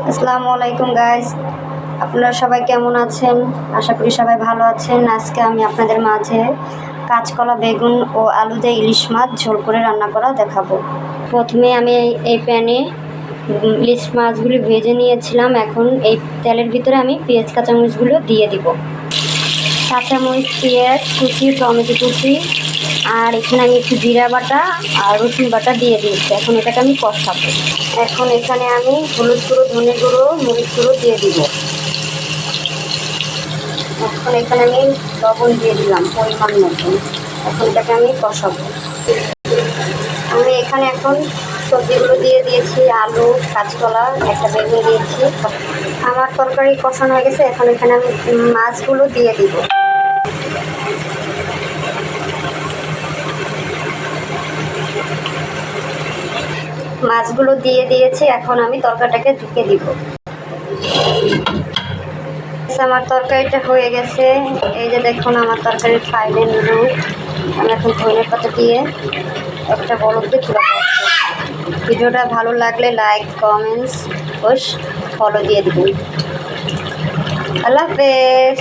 আসসালামু আলাইকুম গাইস, আপনারা সবাই কেমন আছেন? আশা করি সবাই ভালো আছেন। আজকে আমি আপনাদের মাঝে কাঁচকলা, বেগুন ও আলু দিয়ে ইলিশ মাছ ঝোল করে রান্না করা দেখাবো। প্রথমে আমি এই প্যানে ইলিশ মাছগুলি ভেজে নিয়েছিলাম। এখন এই তেলের ভিতরে আমি পেঁয়াজ কাঁচামরিচগুলো দিয়ে দিব। কাঁচামরিচ, পেঁয়াজ কুচি, টমেটো কুচি, আর এখানে আমি একটু জিরা বাটা আর রসুন বাটা দিয়ে দিয়েছি। এখন এটাকে আমি কষাবো। এখন এখানে আমি হলুদ গুঁড়ো, ধনে গুঁড়ো, মরিচ গুঁড়ো দিয়ে দিব। এখন এখানে আমি লবণ দিয়ে দিলাম পরিমাণ মতন। এখন এটাকে আমি কষাবো। আমি এখানে এখন সবজিগুলো দিয়ে দিয়েছি, আলু, কাঁচকলা, একটা বেগুন দিয়েছি। আমার তরকারি কষানো হয়ে গেছে। এখন এখানে আমি মাছগুলো দিয়ে দিব। মাছগুলো দিয়ে দিয়েছি। এখন আমি তরকারিটাকে ঢুকে দিব। আমার তরকারিটা হয়ে গেছে। এই যে দেখুন আমার তরকারির ফাইনাল লুক। আমি এখন ধনে পাতা দিয়ে একটা বরফ দিয়ে চুলা করছি। ভিডিওটা ভালো লাগলে লাইক, কমেন্টস ও ফলো দিয়ে দিবেন। আল্লাহ হাফেজ।